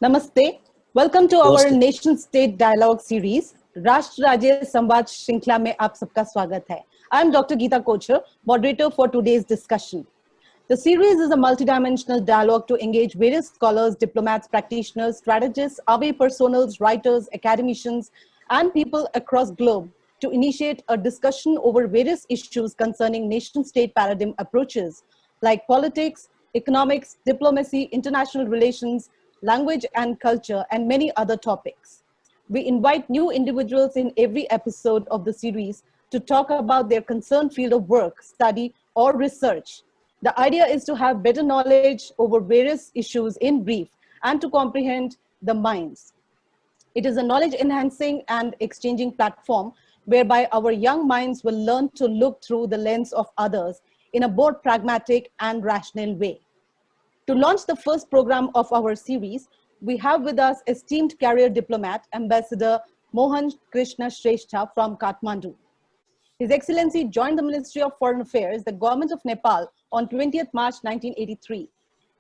Namaste. Welcome to our Namaste. Nation State Dialogue series. राष्ट्र राज्य संवाद श्रृंखला में आप सबका स्वागत है. I am Dr. Geeta Kochhar, moderator for today's discussion. The series is a multidimensional dialogue to engage various scholars, diplomats, practitioners, strategists, away personals, writers, academicians, and people across globe to initiate a discussion over various issues concerning nation-state paradigm approaches like politics, economics, diplomacy, international relations, language and culture, and many other topics. We invite new individuals in every episode of the series to talk about their concerned field of work, study, or research. The idea is to have better knowledge over various issues in brief and to comprehend the minds. It is a knowledge-enhancing and exchanging platform whereby our young minds will learn to look through the lens of others in a more pragmatic and rational way. To launch the first program of our series, we have with us esteemed career diplomat, Ambassador Mohan Krishna Shrestha from Kathmandu. His Excellency joined the Ministry of Foreign Affairs, the Government of Nepal, on 20th March 1983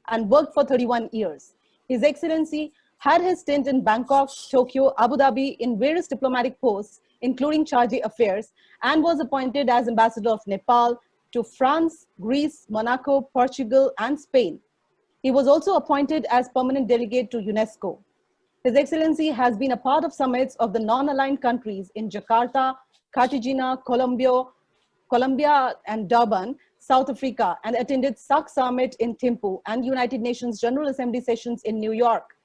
and worked for 31 years. His Excellency had his stint in Bangkok, Tokyo, Abu Dhabi in various diplomatic posts, including Charge Affairs, and was appointed as Ambassador of Nepal to France, Greece, Monaco, Portugal, and Spain. He was also appointed as permanent delegate to UNESCO. His Excellency has been a part of summits of the non-aligned countries in Jakarta, Cartagena, Colombia, and Durban, South Africa, and attended SAC Summit in Thimphu and United Nations General Assembly sessions in New York.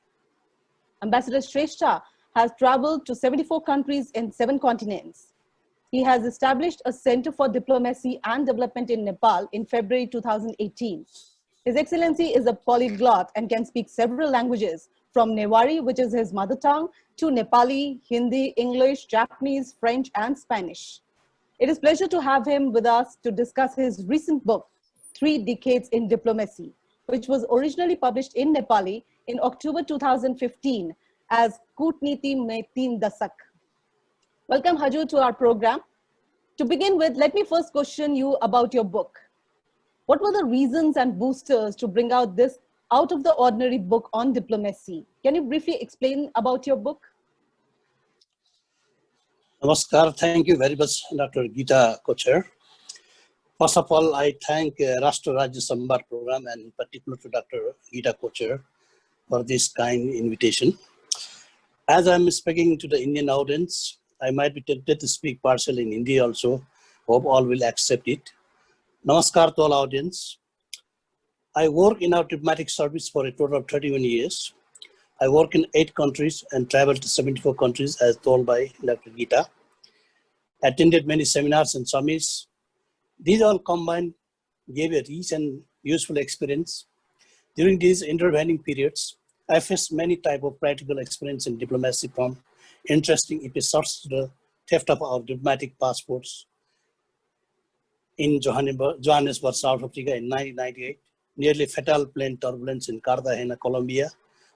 Ambassador Shrestha has traveled to 74 countries in 7 continents. He has established a Center for Diplomacy and Development in Nepal in February 2018. His Excellency is a polyglot and can speak several languages, from Newari, which is his mother tongue, to Nepali, Hindi, English, Japanese, French, and Spanish. It is a pleasure to have him with us to discuss his recent book, 3 Decades in Diplomacy, which was originally published in Nepali in October 2015 as Kutniti Mein Teen Dasak. Welcome, Hajur, to our program. To begin with, let me first question you about your book. What were the reasons and boosters to bring out this out-of-the-ordinary book on diplomacy? Can you briefly explain about your book? Namaskar. Thank you very much, Dr. Geeta Kochhar. First of all, I thank Rashtra Rajya Samvad program and in particular to Dr. Geeta Kochhar for this kind invitation. As I'm speaking to the Indian audience, I might be tempted to speak partially in Hindi also. Hope all will accept it. Namaskar to all audience. I work in our diplomatic service for a total of 31 years. I work in 8 countries and travel to 74 countries as told by Dr. Geeta. Attended many seminars and summits. These all combined gave a rich and useful experience. During these intervening periods, I faced many types of practical experience in diplomacy, from interesting episodes to the theft of our diplomatic passports in Johannesburg, South Africa in 1998, nearly fatal plane turbulence in Cartagena, Colombia,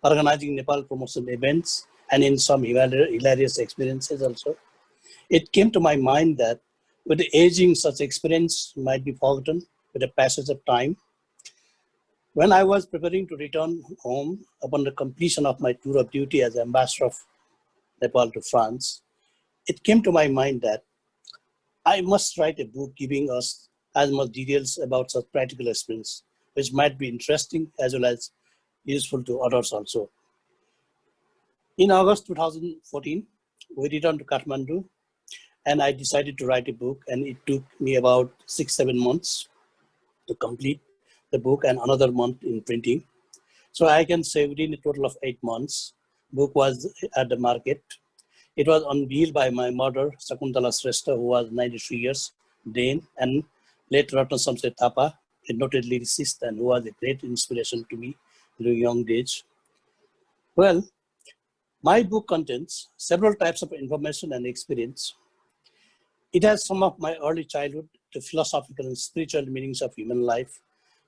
organizing Nepal promotion events, and in some hilarious experiences also. It came to my mind that with the aging, such experience might be forgotten with the passage of time. When I was preparing to return home upon the completion of my tour of duty as Ambassador of Nepal to France, it came to my mind that I must write a book giving us as much details about such practical experience, which might be interesting as well as useful to others also. In August 2014, we returned to Kathmandu and I decided to write a book, and it took me about 6-7 months to complete the book and another month in printing. So I can say within a total of 8 months, book was at the market. It was unveiled by my mother, Shakuntala Shrestha, who was 93 years, then, and late Ratna Samsed Thapa, a noted lyricist and who was a great inspiration to me during young days. Well, my book contains several types of information and experience. It has some of my early childhood, the philosophical and spiritual meanings of human life.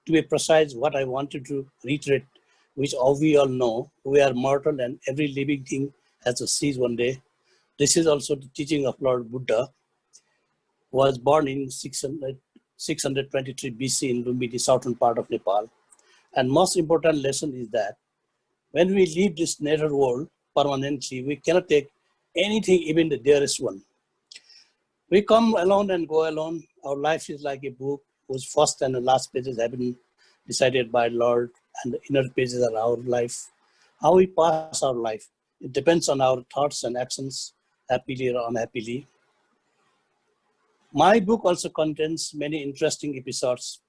To be precise, what I wanted to reiterate, which all we all know, we are mortal and every living thing has to cease one day. This is also the teaching of Lord Buddha, who was born in 623 BC in Lumbini, southern part of Nepal. And most important lesson is that When we leave this nether world permanently, we cannot take anything, even the dearest one. We come alone and go alone. Our life is like a book whose first and the last pages have been decided by Lord, and the inner pages are our life. How we pass our life, it depends on our thoughts and actions, happily or unhappily. My book also contains many interesting episodes,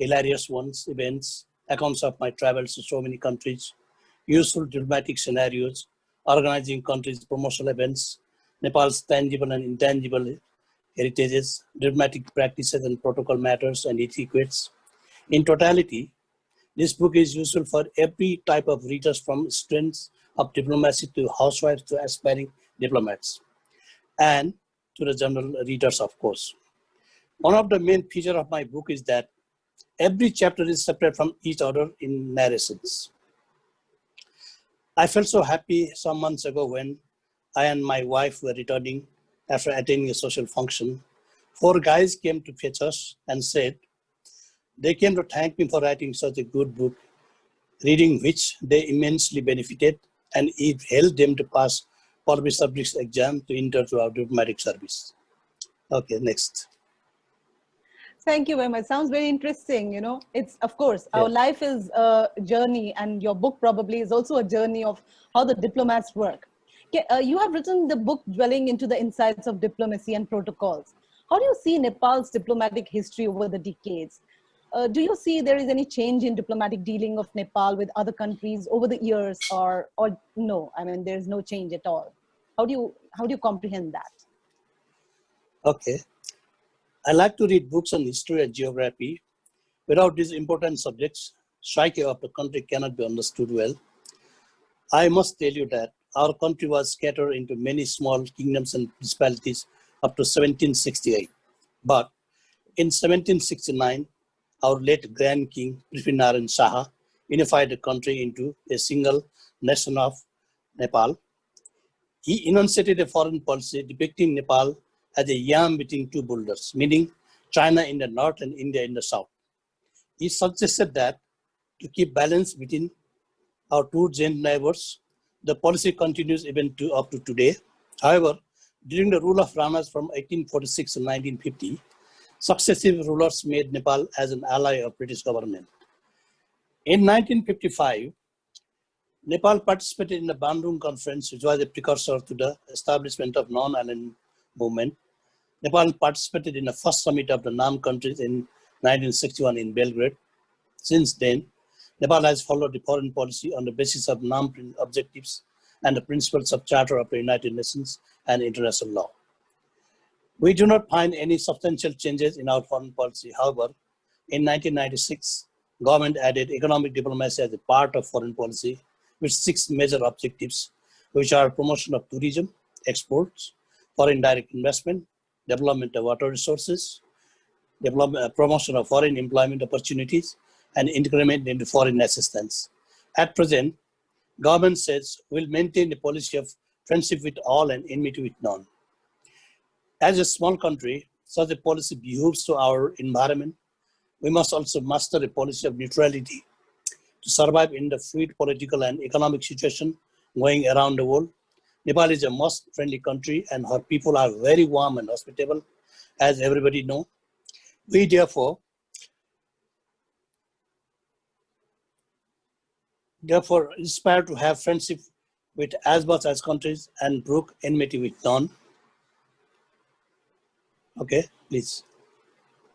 hilarious ones, events, accounts of my travels to so many countries, useful diplomatic scenarios, organizing countries' promotional events, Nepal's tangible and intangible heritages, diplomatic practices and protocol matters and etiquettes. In totality, this book is useful for every type of readers, from students of diplomacy to housewives to aspiring diplomats, and to the general readers, of course. One of the main features of my book is that every chapter is separate from each other in narrations. I felt so happy some months ago when I and my wife were returning after attending a social function. 4 guys came to fetch us and said they came to thank me for writing such a good book, reading which they immensely benefited, and it helped them to pass public subjects exam to enter to our diplomatic service. Okay, next. Thank you very much. Sounds very interesting. You know, it's, of course, Yeah. our life is a journey, and your book probably is also a journey of how the diplomats work. You have written the book dwelling into the insights of diplomacy and protocols. How do you see Nepal's diplomatic history over the decades? Do you see there is any change in diplomatic dealing of Nepal with other countries over the years, or no? I mean, there's no change at all. How do you comprehend that? Okay. I like to read books on history and geography. Without these important subjects, psyche of the country cannot be understood well. I must tell you that our country was scattered into many small kingdoms and principalities up to 1768. But in 1769, our late Grand King Prithvinarayan Saha unified the country into a single nation of Nepal. He enunciated a foreign policy depicting Nepal as a yam between 2 boulders, meaning China in the north and India in the south. He suggested that to keep balance between our 2 giant neighbors, the policy continues even up to today. However, during the rule of Ranas from 1846 to 1950, successive rulers made Nepal as an ally of British government. In 1955, Nepal participated in the Bandung Conference, which was a precursor to the establishment of non-aligned movement. Nepal participated in the first summit of the NAM countries in 1961 in Belgrade. Since then, Nepal has followed the foreign policy on the basis of NAM objectives and the principles of Charter of the United Nations and international law. We do not find any substantial changes in our foreign policy. However, in 1996, government added economic diplomacy as a part of foreign policy with 6 major objectives, which are promotion of tourism, exports, foreign direct investment, development of water resources, promotion of foreign employment opportunities, and increment into foreign assistance. At present, government says will maintain a policy of friendship with all and enmity with none. As a small country, such a policy behooves to our environment. We must also master a policy of neutrality to survive in the fluid political and economic situation going around the world. Nepal is a most friendly country and her people are very warm and hospitable, as everybody knows. We therefore inspire to have friendship with as much as countries and brook enmity with none. Okay, please.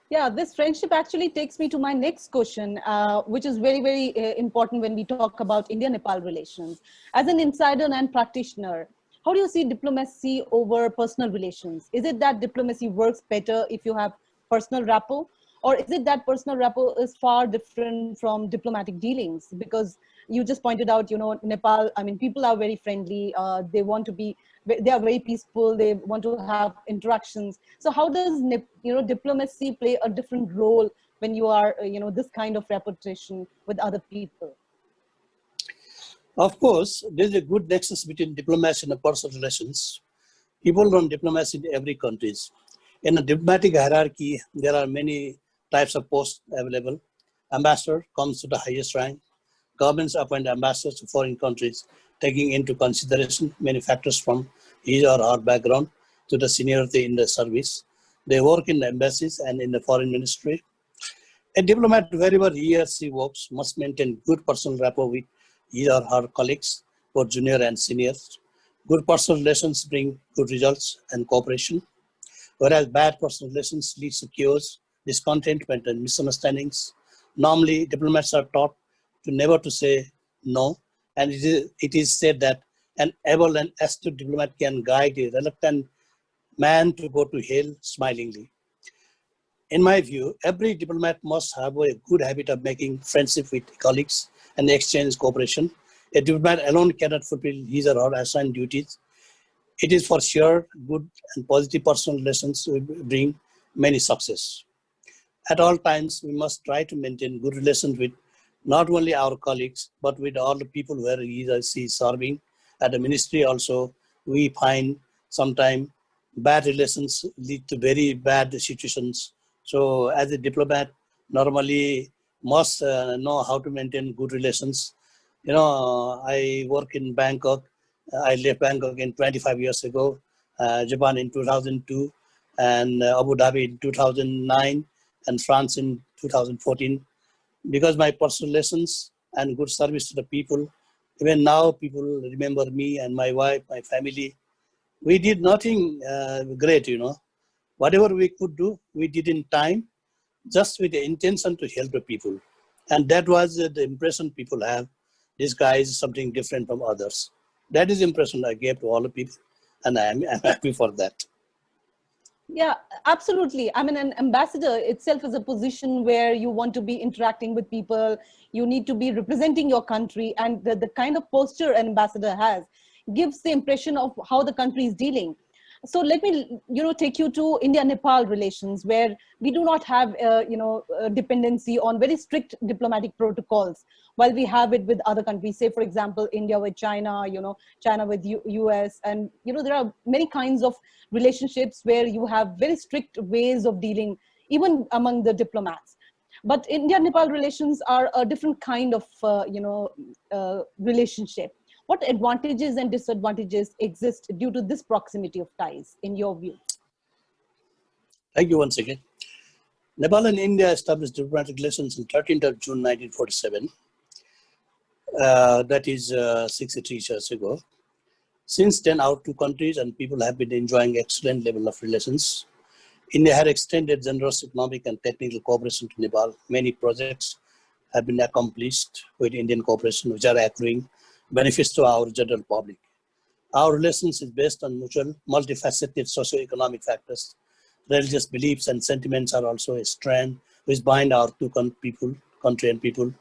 Yeah, this friendship actually takes me to my next question, which is very, very important when we talk about India-Nepal relations. As an insider and practitioner, how do you see diplomacy over personal relations? Is it that diplomacy works better if you have personal rapport? Or is it that personal rapport is far different from diplomatic dealings? Because you just pointed out, you know, Nepal, I mean, people are very friendly. They want to be, they are very peaceful. They want to have interactions. So how does, you know, diplomacy play a different role when you are, you know, this kind of reputation with other people? Of course, there's a good nexus between diplomacy and personal relations. People run diplomacy in every country. In a diplomatic hierarchy, there are many types of posts available. Ambassador comes to the highest rank. Governments appoint ambassadors to foreign countries, taking into consideration many factors from his or her background to the seniority in the service. They work in the embassies and in the foreign ministry. A diplomat, wherever he or she works, must maintain good personal rapport with his or her colleagues, both junior and seniors. Good personal relations bring good results and cooperation, whereas bad personal relations lead to chaos, discontentment, and misunderstandings. Normally, diplomats are taught to never to say no, and it is said that an able and astute diplomat can guide a reluctant man to go to hell smilingly. In my view, every diplomat must have a good habit of making friendship with colleagues and exchange cooperation. A diplomat alone cannot fulfill his or her assigned duties. It is for sure good and positive personal relations will bring many success. At all times, we must try to maintain good relations with not only our colleagues, but with all the people where he or she is serving. At the ministry also, we find sometimes bad relations lead to very bad situations. So as a diplomat, normally must know how to maintain good relations. You know, I work in Bangkok. I left Bangkok in 25 years ago, Japan in 2002, and Abu Dhabi in 2009, and France in 2014. Because my personal lessons and good service to the people, even now people remember me and my wife, my family. We did nothing great, you know. Whatever we could do, we did in time, just with the intention to help the people. And that was the impression people have. This guy is something different from others. That is the impression I gave to all the people, and I'm happy for that. Yeah, absolutely. I mean, an ambassador itself is a position where you want to be interacting with people. You need to be representing your country, and the kind of posture an ambassador has gives the impression of how the country is dealing. So let me, take you to India-Nepal relations, where we do not have, a dependency on very strict diplomatic protocols, while we have it with other countries. Say, for example, India with China, China with US, and there are many kinds of relationships where you have very strict ways of dealing, even among the diplomats. But India-Nepal relations are a different kind of, relationship. What advantages and disadvantages exist due to this proximity of ties, in your view? Thank you once again. Nepal and India established diplomatic relations on 13th of June 1947. That is 63 years ago. Since then, our two countries and people have been enjoying excellent level of relations. India had extended generous economic and technical cooperation to Nepal. Many projects have been accomplished with Indian cooperation, which are accruing benefits to our general public. Our relations is based on mutual, multifaceted socio-economic factors. Religious beliefs and sentiments are also a strand which bind our two country and people.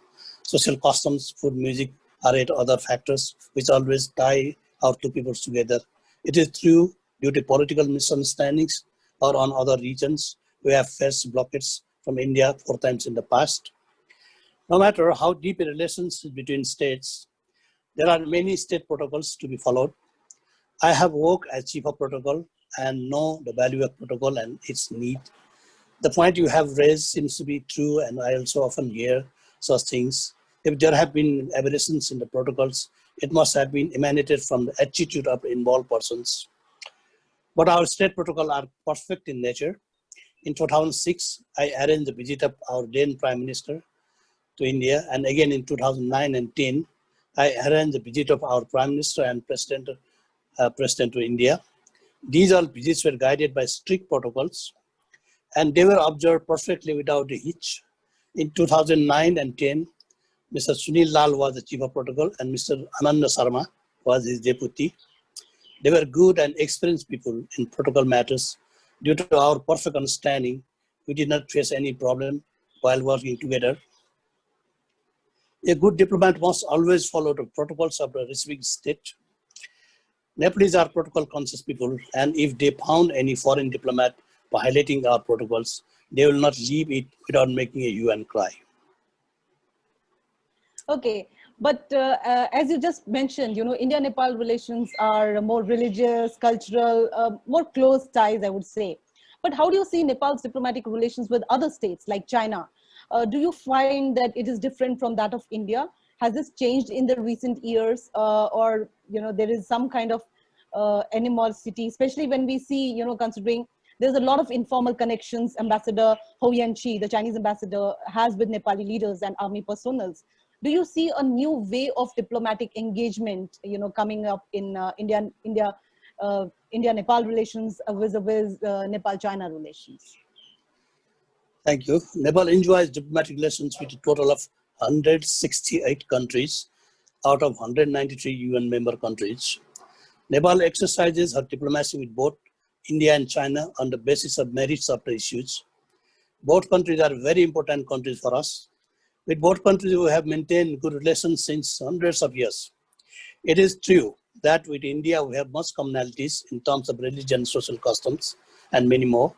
Social customs, food, music are yet other factors which always tie our two peoples together. It is true, due to political misunderstandings or on other regions, we have faced blockades from India 4 times in the past. No matter how deep a relations between states, there are many state protocols to be followed. I have worked as chief of protocol and know the value of protocol and its need. The point you have raised seems to be true, and I also often hear such things. If there have been aberrations in the protocols, it must have been emanated from the attitude of involved persons. But our state protocols are perfect in nature. In 2006, I arranged the visit of our then Prime Minister to India, and again in 2009 and 10, I arranged the visit of our Prime Minister and President to India. These all visits were guided by strict protocols, and they were observed perfectly without a hitch. In 2009 and 10, Mr. Sunil Lal was the chief of protocol, and Mr. Ananda Sharma was his deputy. They were good and experienced people in protocol matters. Due to our perfect understanding, we did not face any problem while working together. A good diplomat must always follow the protocols of the receiving state. Nepalese are protocol conscious people, and if they found any foreign diplomat violating our protocols, they will not leave it without making a hue and cry. Okay, but as you just mentioned, India-Nepal relations are more religious, cultural, more close ties, I would say. But how do you see Nepal's diplomatic relations with other states like China? Do you find that it is different from that of India? Has this changed in the recent years, or there is some kind of animosity, especially when we see, considering there's a lot of informal connections Ambassador Ho Yan-chi, the Chinese ambassador, has with Nepali leaders and army personals. Do you see a new way of diplomatic engagement, coming up in India-Nepal relations vis-a-vis Nepal-China relations? Thank you. Nepal enjoys diplomatic relations with a total of 168 countries out of 193 UN member countries. Nepal exercises her diplomacy with both India and China on the basis of merits of the issues. Both countries are very important countries for us. With both countries, we have maintained good relations since hundreds of years. It is true that with India, we have much commonalities in terms of religion, social customs, and many more.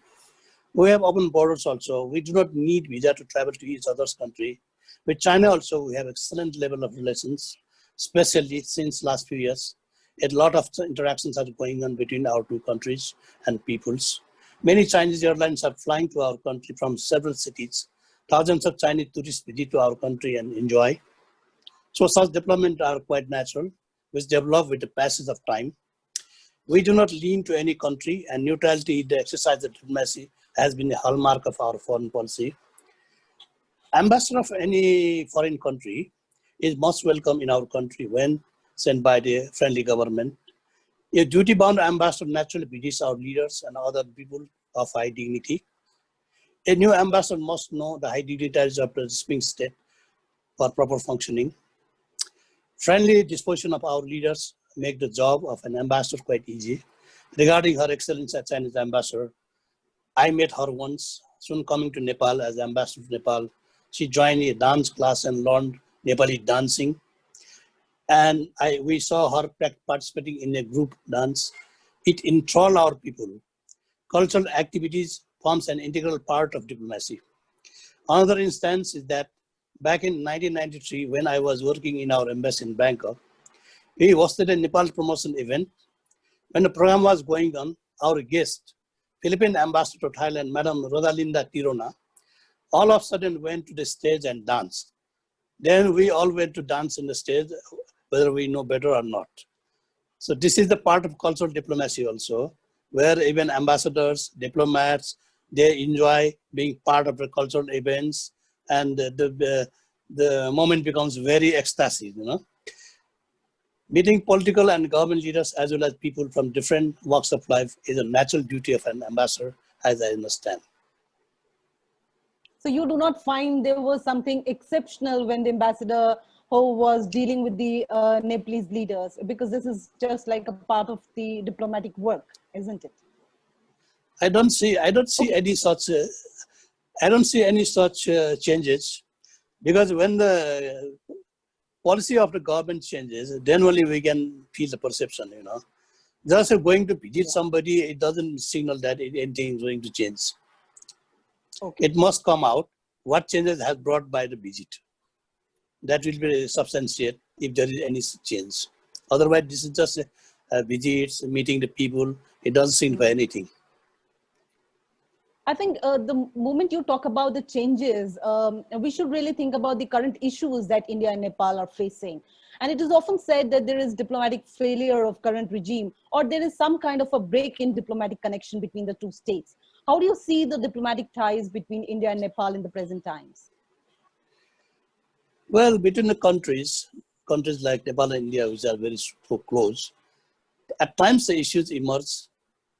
We have open borders also. We do not need visa to travel to each other's country. With China also, we have excellent level of relations, especially since last few years. A lot of interactions are going on between our two countries and peoples. Many Chinese airlines are flying to our country from several cities. Thousands of Chinese tourists visit to our country and enjoy. So such developments are quite natural, which develop with the passage of time. We do not lean to any country, and neutrality in the exercise of diplomacy has been a hallmark of our foreign policy. Ambassador of any foreign country is most welcome in our country when sent by the friendly government. A duty-bound ambassador naturally visits our leaders and other people of high dignity. A new ambassador must know the high dignitaries of the receiving state for proper functioning. Friendly disposition of our leaders make the job of an ambassador quite easy. Regarding Her Excellency Chinese ambassador, I met her once, soon coming to Nepal as ambassador to Nepal. She joined a dance class and learned Nepali dancing. And we saw her participating in a group dance. It enthralled our people. Cultural activities forms an integral part of diplomacy. Another instance is that back in 1993, when I was working in our embassy in Bangkok, we hosted a Nepal promotion event. When the program was going on, our guest, Philippine Ambassador to Thailand, Madam Rodalinda Tirona, all of a sudden went to the stage and danced. Then we all went to dance in the stage, whether we know better or not. So this is the part of cultural diplomacy also, where even ambassadors, diplomats, they enjoy being part of the cultural events, and the moment becomes very ecstatic, Meeting political and government leaders as well as people from different walks of life is a natural duty of an ambassador, as I understand. So you do not find there was something exceptional when the ambassador Ho was dealing with the Nepalese leaders, because this is just like a part of the diplomatic work, isn't it? I don't see any such changes, because when the policy of the government changes, then only we can feel the perception, Just going to visit somebody, it doesn't signal that anything is going to change. Okay. It must come out what changes has brought by the visit. That will be substantiate if there is any change. Otherwise, this is just a visit, meeting the people. It doesn't signify anything. I think the moment you talk about the changes, we should really think about the current issues that India and Nepal are facing. And it is often said that there is diplomatic failure of current regime, or there is some kind of a break in diplomatic connection between the two states. How do you see the diplomatic ties between India and Nepal in the present times? Well, between the countries like Nepal and India, which are very so close, at times the issues emerge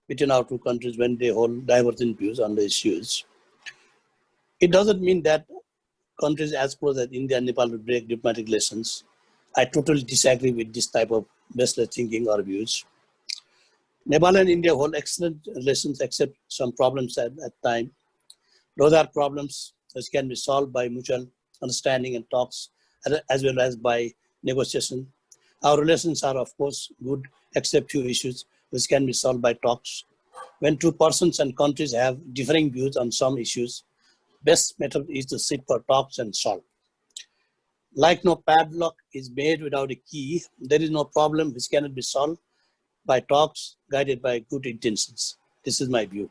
between our two countries when they hold divergent views on the issues. It doesn't mean that countries as close as India and Nepal will break diplomatic relations. I totally disagree with this type of baseless thinking or views. Nepal and India hold excellent relations except some problems at time. Those are problems which can be solved by mutual understanding and talks, as well as by negotiation. Our relations are, of course, good, except few issues which can be solved by talks. When two persons and countries have differing views on some issues, best method is to sit for talks and solve. Like no padlock is made without a key, there is no problem which cannot be solved by talks guided by good intentions. This is my view.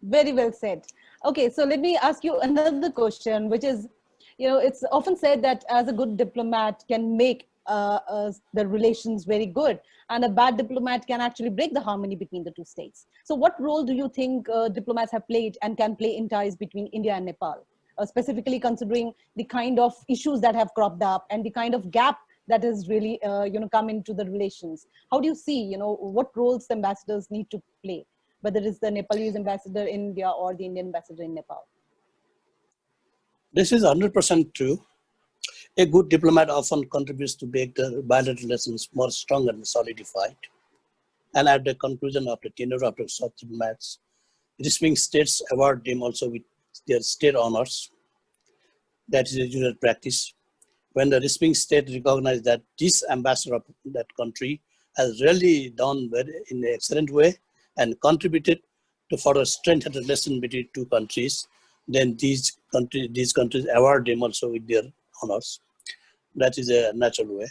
Very well said. Okay, so let me ask you another question, which is, it's often said that as a good diplomat can make the relations very good, and a bad diplomat can actually break the harmony between the two states. So what role do you think diplomats have played and can play in ties between India and Nepal, specifically considering the kind of issues that have cropped up and the kind of gap that has really come into the relations? How do you see, what roles the ambassadors need to play, whether it's the Nepalese ambassador in India or the Indian ambassador in Nepal? This is 100% true. A good diplomat often contributes to make the bilateral relations more strong and solidified. And at the conclusion of the tenure of such diplomats, receiving states award them also with their state honors. That is a usual practice. When the receiving state recognizes that this ambassador of that country has really done in an excellent way and contributed to further strengthen the relation between two countries, then these countries award them also with their honors. That is a natural way.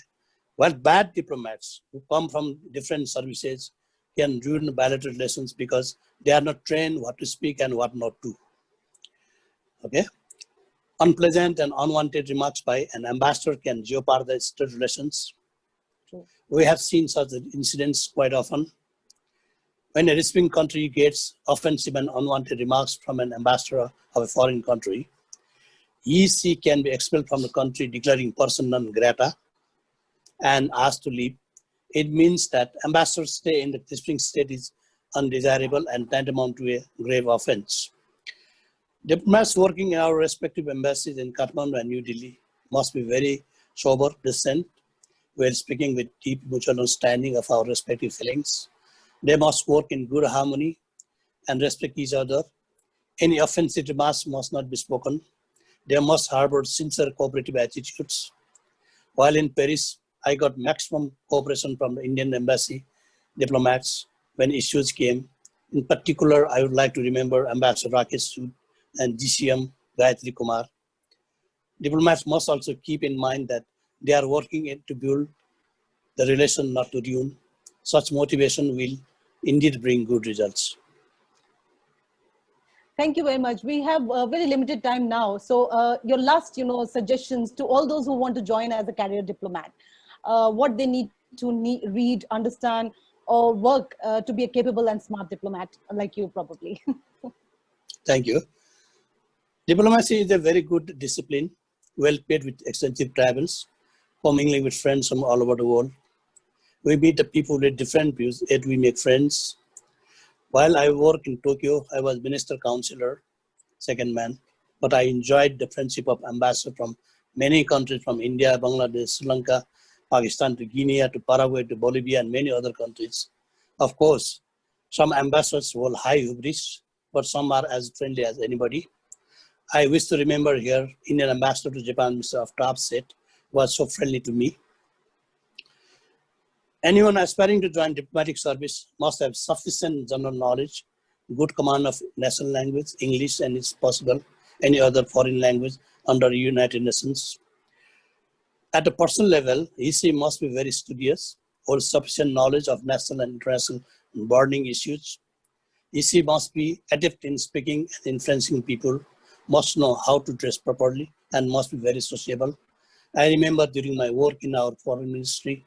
While bad diplomats who come from different services can ruin bilateral relations because they are not trained what to speak and what not to. Okay? Unpleasant and unwanted remarks by an ambassador can jeopardize state relations. True. We have seen such incidents quite often. When a receiving country gets offensive and unwanted remarks from an ambassador of a foreign country, he can be expelled from the country, declaring persona non grata and asked to leave. It means that ambassador's stay in the receiving state is undesirable and tantamount to a grave offense. Diplomats working in our respective embassies in Kathmandu and New Delhi must be very sober, decent, while speaking with deep mutual understanding of our respective feelings. They must work in good harmony and respect each other. Any offensive remarks must not be spoken. They must harbor sincere cooperative attitudes. While in Paris, I got maximum cooperation from the Indian embassy diplomats when issues came. In particular, I would like to remember Ambassador Rakesh Sood and GCM Gayatri Kumar. Diplomats must also keep in mind that they are working to build the relation, not to ruin. Such motivation will indeed bring good results. Thank you very much. We have a very limited time now. So your last, suggestions to all those who want to join as a career diplomat, what they need to read, understand, or work to be a capable and smart diplomat like you probably. Thank you. Diplomacy is a very good discipline, well paid with extensive travels, commingling with friends from all over the world. We meet the people with different views, yet we make friends. While I worked in Tokyo, I was minister counselor, second man, but I enjoyed the friendship of ambassadors from many countries, from India, Bangladesh, Sri Lanka, Pakistan to Guinea, to Paraguay, to Bolivia, and many other countries. Of course, some ambassadors hold high hubris, but some are as friendly as anybody. I wish to remember here, Indian ambassador to Japan, Mr. Aftab said, was so friendly to me. Anyone aspiring to join diplomatic service must have sufficient general knowledge, good command of national language, English, and if possible, any other foreign language under United Nations. At a personal level, EC must be very studious, hold sufficient knowledge of national and international burning issues. EC must be adept in speaking and influencing people, must know how to dress properly, and must be very sociable. I remember during my work in our foreign ministry,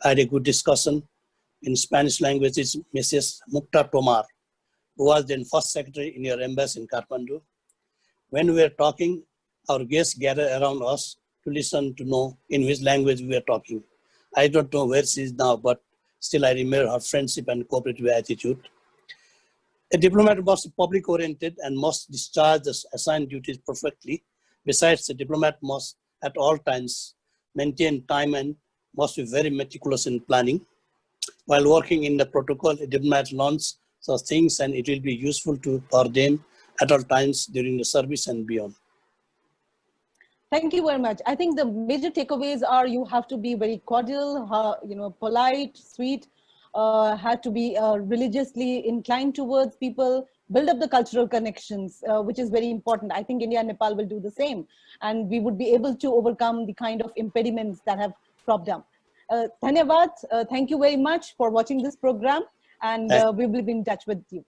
I had a good discussion in Spanish language with Mrs. Mukta Tomar, who was then first secretary in your embassy in Kathmandu. When we were talking, our guests gathered around us to listen to know in which language we were talking. I don't know where she is now, but still I remember her friendship and cooperative attitude. A diplomat must be public-oriented and must discharge the assigned duties perfectly. Besides, the diplomat must at all times maintain time and must be very meticulous in planning. While working in the protocol, a diplomat learns such things and it will be useful for them at all times during the service and beyond. Thank you very much. I think the major takeaways are you have to be very cordial, polite, sweet, have to be religiously inclined towards people, build up the cultural connections, which is very important. I think India and Nepal will do the same. And we would be able to overcome the kind of impediments that have cropped up. Dhanyavad, thank you very much for watching this program. And we will be in touch with you.